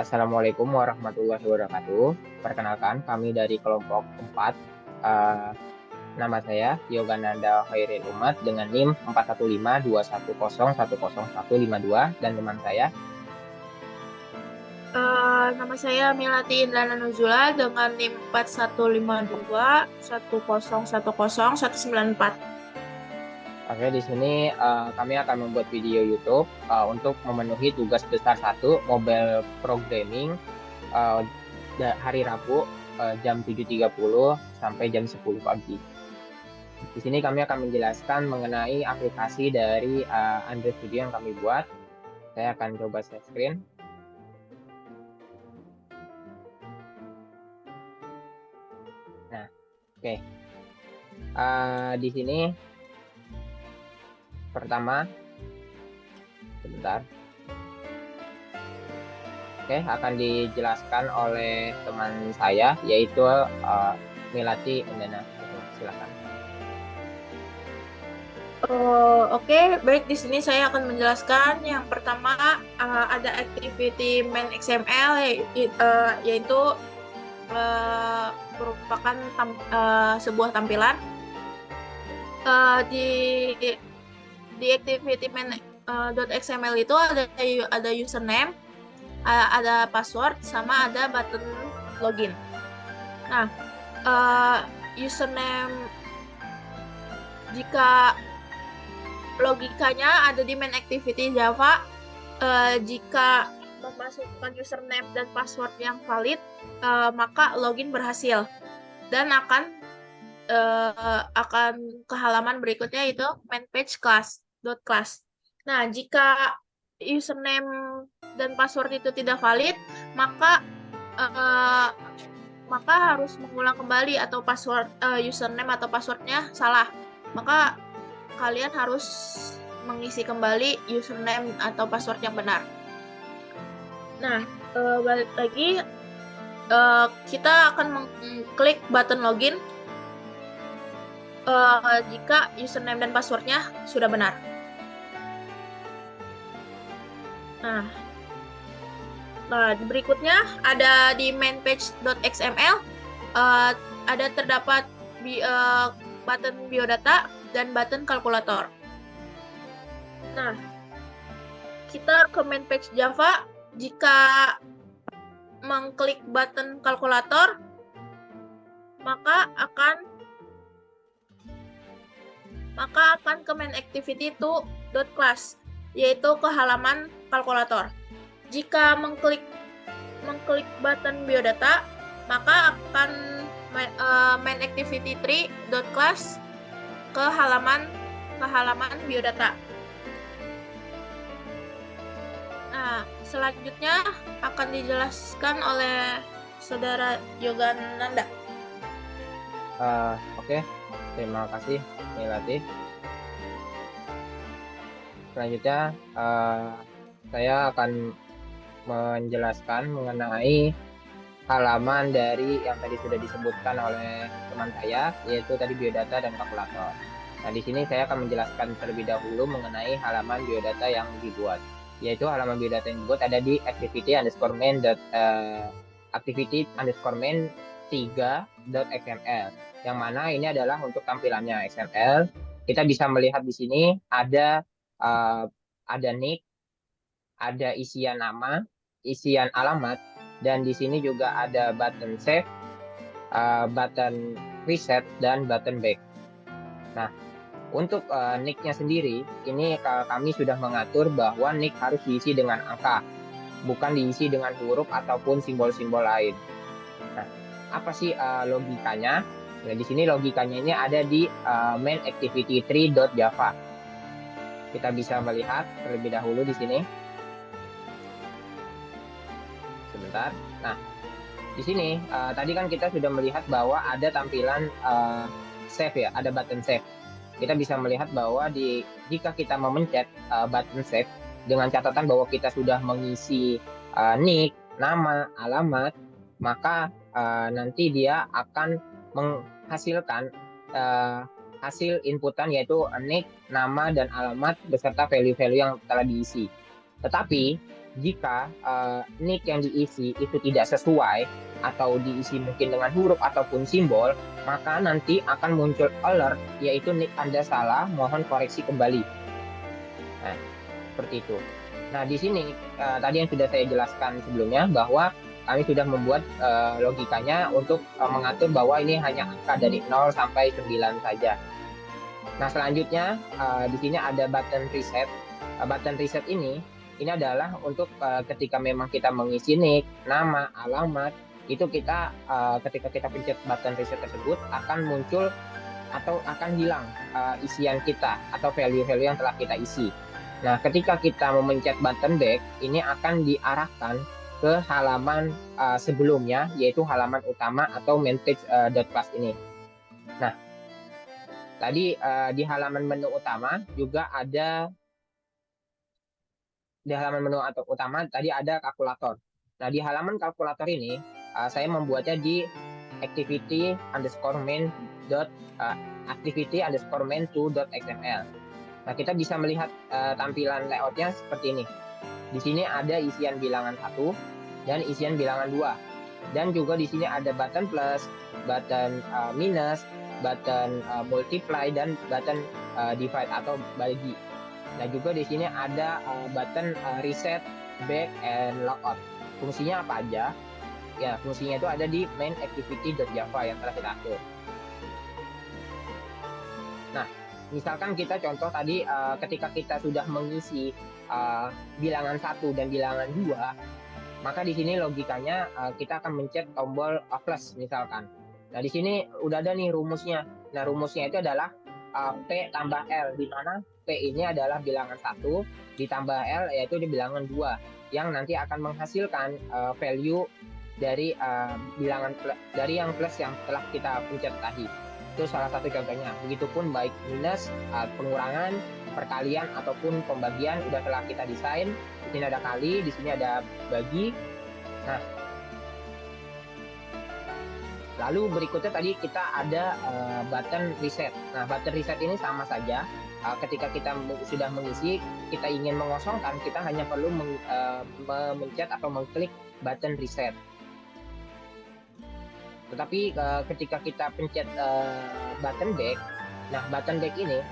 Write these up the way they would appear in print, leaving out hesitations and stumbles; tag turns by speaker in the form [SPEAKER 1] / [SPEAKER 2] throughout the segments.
[SPEAKER 1] Assalamualaikum warahmatullahi wabarakatuh. Perkenalkan, kami dari kelompok 4. Eh, Nama saya Yogananda Khairil Umat dengan NIM 41521010152 dan teman saya.
[SPEAKER 2] Nama saya Milati Indrana Nuzula dengan NIM 415210101944.
[SPEAKER 1] Oke, di sini kami akan membuat video YouTube untuk memenuhi tugas besar 1 mobile programming eh, hari Rabu jam 7.30 sampai jam 10 pagi. Di sini kami akan menjelaskan mengenai aplikasi dari Android Studio yang kami buat. Saya akan coba share screen. Nah, oke. Di sini pertama, sebentar. Oke, akan dijelaskan oleh teman saya, yaitu Milati Indana. Silakan.
[SPEAKER 2] Oke, baik, di sini saya akan menjelaskan. Yang pertama, ada activity main XML, yaitu uh, merupakan sebuah tampilan. Di activity main .xml itu ada username, ada password, sama ada button login. Nah, username, jika logikanya ada di main activity Java, jika memasukkan username dan password yang valid, maka login berhasil dan akan ke halaman berikutnya, itu main page class. Nah, jika username dan password itu tidak valid, maka eh, maka harus mengulang kembali, atau username atau passwordnya salah. Maka kalian harus mengisi kembali username atau password yang benar. Nah, balik lagi, kita akan mengklik button login jika username dan passwordnya sudah benar. Nah, berikutnya ada di mainpage.xml, ada terdapat button biodata dan button kalkulator. Nah, kita ke main page Java. Jika mengklik button kalkulator, maka akan ke main activity to.class, yaitu ke halaman kalkulator. Jika mengklik button biodata, maka akan main activity tree.class ke halaman biodata. Nah, selanjutnya akan dijelaskan oleh Saudara Yogananda.
[SPEAKER 1] Oke, terima kasih Milati. Selanjutnya saya akan menjelaskan mengenai halaman dari yang tadi sudah disebutkan oleh teman saya, yaitu tadi biodata dan kalkulator. Nah, di sini saya akan menjelaskan terlebih dahulu mengenai halaman biodata yang dibuat, yaitu halaman biodata yang dibuat ada di activity_main 3.xml, yang mana ini adalah untuk tampilannya XML. Kita bisa melihat di sini ada nick, ada isian nama, isian alamat, dan di sini juga ada button save, button reset, dan button back. Nah, untuk nick-nya sendiri, ini kami sudah mengatur bahwa nick harus diisi dengan angka, bukan diisi dengan huruf ataupun simbol-simbol lain. Nah, apa sih logikanya? Nah, di sini logikanya ini ada di main activity tree.java. Kita bisa melihat terlebih dahulu di sini. Sebentar. Nah, di sini tadi kan kita sudah melihat bahwa ada tampilan save, ya, ada button save. Kita bisa melihat bahwa jika kita memencet button save dengan catatan bahwa kita sudah mengisi nick, nama, alamat, maka nanti dia akan menghasilkan hasil inputan, yaitu nick, nama, dan alamat beserta value-value yang telah diisi. Tetapi jika nick yang diisi itu tidak sesuai atau diisi mungkin dengan huruf ataupun simbol, maka nanti akan muncul alert, yaitu nick Anda salah, mohon koreksi kembali. Nah, seperti itu. Nah, di sini tadi yang sudah saya jelaskan sebelumnya bahwa kami sudah membuat logikanya untuk mengatur bahwa ini hanya angka dari 0 sampai 9 saja. Nah, selanjutnya di sini ada button reset. Button reset ini adalah untuk ketika memang kita mengisi nick, nama, alamat, itu kita ketika kita pencet button reset tersebut akan muncul atau akan hilang isian kita atau value-value yang telah kita isi. Nah, ketika kita memencet button back, ini akan diarahkan ke halaman sebelumnya, yaitu halaman utama atau main page .class ini. Nah, tadi di halaman menu utama juga ada, di halaman menu utama tadi ada kalkulator. Nah, di halaman kalkulator ini saya membuatnya di activity underscore main activity underscore main2.xml. Nah, kita bisa melihat tampilan layoutnya seperti ini. Di sini ada isian bilangan 1 dan isian bilangan 2. Dan juga di sini ada button plus, button minus, button multiply, dan button divide atau bagi. Nah, juga di sini ada button reset, back, and logout. Fungsinya apa aja? Ya, fungsinya itu ada di main activity.java yang telah kita atur. Nah, misalkan kita contoh tadi ketika kita sudah mengisi bilangan 1 dan bilangan 2, maka di sini logikanya kita akan mencet tombol plus misalkan. Nah, di sini udah ada nih rumusnya. Nah, rumusnya itu adalah P tambah L, di mana P ini adalah bilangan 1, ditambah L yaitu di bilangan 2, yang nanti akan menghasilkan value dari bilangan dari yang plus yang telah kita pencet tadi. Itu salah satu contohnya. Begitupun baik minus, pengurangan, perkalian ataupun pembagian udah telah kita desain. Di sini ada kali, di sini ada bagi. Nah, lalu berikutnya tadi kita ada button reset. Nah, button reset ini sama saja. Ketika kita sudah mengisi, kita ingin mengosongkan, kita hanya perlu memencet atau mengklik button reset. Tetapi ketika kita pencet button back, nah button back ini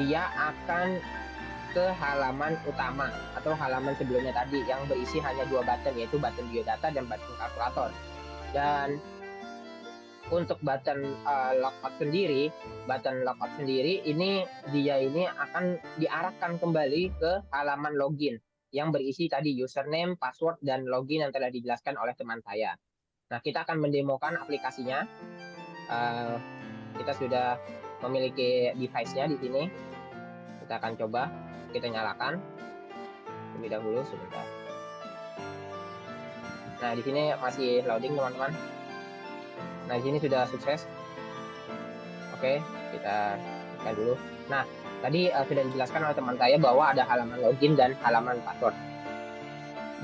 [SPEAKER 1] dia akan ke halaman utama atau halaman sebelumnya tadi yang berisi hanya 2 button, yaitu button biodata dan button kalkulator. Dan untuk button logout sendiri ini dia ini akan diarahkan kembali ke halaman login yang berisi tadi username, password, dan login yang telah dijelaskan oleh teman saya. Nah, kita akan mendemokan aplikasinya. Kita sudah memiliki device-nya di sini. Kita akan coba, kita nyalakan terlebih dahulu sebentar. Nah, di sini masih loading, teman-teman. Nah, di sini sudah sukses. Oke, kita tekan dulu. Nah, tadi sudah dijelaskan oleh teman saya bahwa ada halaman login dan halaman password.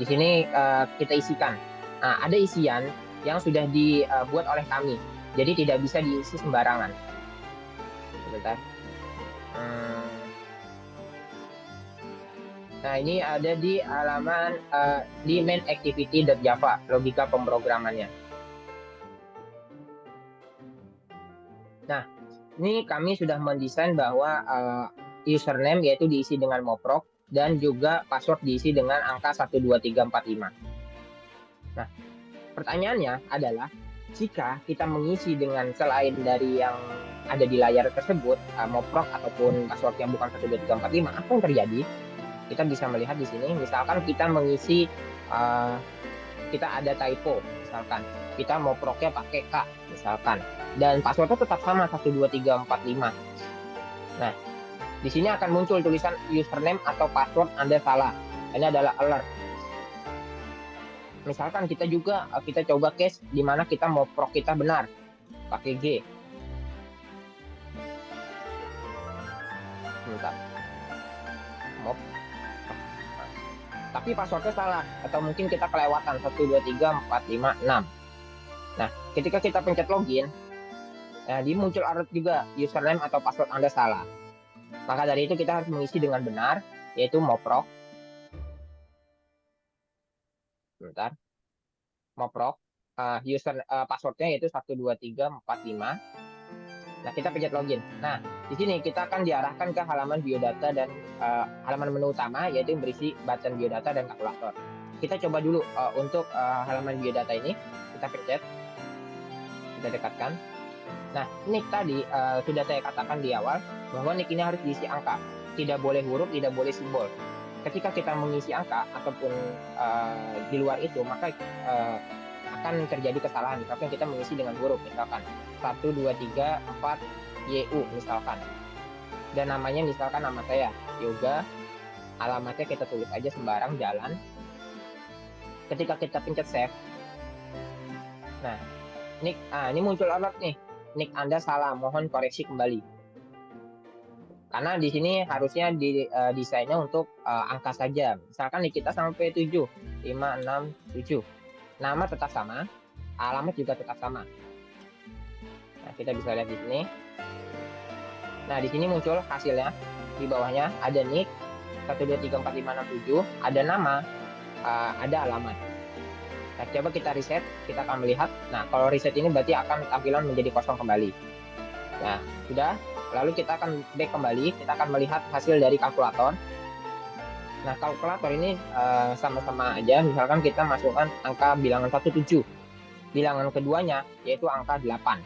[SPEAKER 1] Di sini kita isikan. Nah, ada isian yang sudah dibuat oleh kami, jadi tidak bisa diisi sembarangan. Sebentar. Nah, ini ada di halaman di main activity.java, logika pemrogramannya. Nah, ini kami sudah mendesain bahwa username yaitu diisi dengan moprok dan juga password diisi dengan angka 12345. Nah, pertanyaannya adalah jika kita mengisi dengan selain dari yang ada di layar tersebut, moprok ataupun password yang bukan 12345, apa yang terjadi? Kita bisa melihat di sini, misalkan kita mengisi, kita ada typo, misalkan kita moproknya pakai K, misalkan, dan passwordnya tetap sama 12345. Nah, di sini akan muncul tulisan username atau password Anda salah. Ini adalah alert. Misalkan kita coba case di mana kita moprok kita benar, pakai G. Bentar. Tapi passwordnya salah, atau mungkin kita kelewatan 1234566. Nah, ketika kita pencet login, dia muncul alert juga username atau password Anda salah. Maka dari itu kita harus mengisi dengan benar, yaitu moprok. Bentar. Moprok. Passwordnya yaitu 12345. Nah, kita pencet login. Nah, di sini kita akan diarahkan ke halaman biodata dan halaman menu utama, yaitu yang berisi button biodata dan kalkulator. Kita coba dulu untuk halaman biodata ini. Kita pencet. Kita dekatkan. Nah, nick tadi sudah saya katakan di awal bahwa nick ini harus diisi angka. Tidak boleh huruf, tidak boleh simbol. Ketika kita mengisi angka ataupun di luar itu, maka akan terjadi kesalahan. Misalkan kita mengisi dengan huruf, misalkan 1, 2, 3, 4, YU misalkan. Dan namanya misalkan nama saya, Yoga. Alamatnya kita tulis aja sembarang jalan. Ketika kita pencet save, nah, ini muncul alert nih. Nick Anda salah, mohon koreksi kembali. Karena di sini harusnya desainnya untuk angka saja. Misalkan nick kita sampai 7, 5, 6, 7. Nama tetap sama, alamat juga tetap sama. Nah, kita bisa lihat di sini. Nah, di sini muncul hasilnya. Di bawahnya ada nick 1234567, ada nama, ada alamat. Nah, coba kita reset, kita akan melihat. Nah, kalau reset ini berarti akan tampilan menjadi kosong kembali. Nah, sudah. Lalu kita akan back kembali, kita akan melihat hasil dari kalkulator. Nah, kalkulator ini sama-sama aja. Misalkan kita masukkan angka bilangan 17. Bilangan keduanya yaitu angka 8.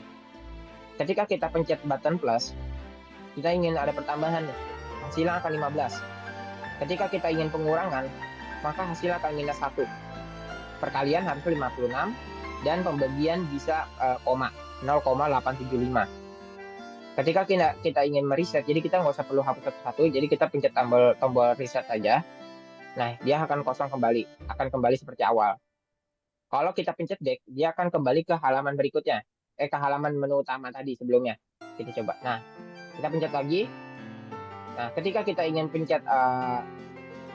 [SPEAKER 1] Ketika kita pencet button plus, kita ingin ada pertambahan. Hasilnya angka 15. Ketika kita ingin pengurangan, maka hasilnya akan minus 1. Perkalian harus 56 dan pembagian bisa koma 0,875. Ketika kita ingin mereset, jadi kita nggak usah perlu hapus satu-satu, jadi kita pencet tombol reset saja. Nah, dia akan kosong kembali, akan kembali seperti awal. Kalau kita pencet back, dia akan kembali ke halaman berikutnya, ke halaman menu utama tadi sebelumnya. Kita coba. Nah, kita pencet lagi. Nah, ketika kita ingin pencet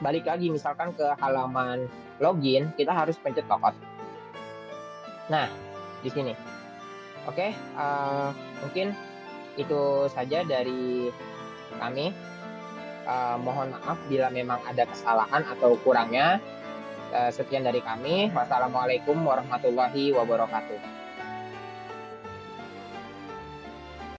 [SPEAKER 1] balik lagi, misalkan ke halaman login, kita harus pencet logout. Nah, di sini. Oke, mungkin itu saja dari kami. Mohon maaf bila memang ada kesalahan atau kurangnya. Sekian dari kami. Wassalamualaikum warahmatullahi wabarakatuh.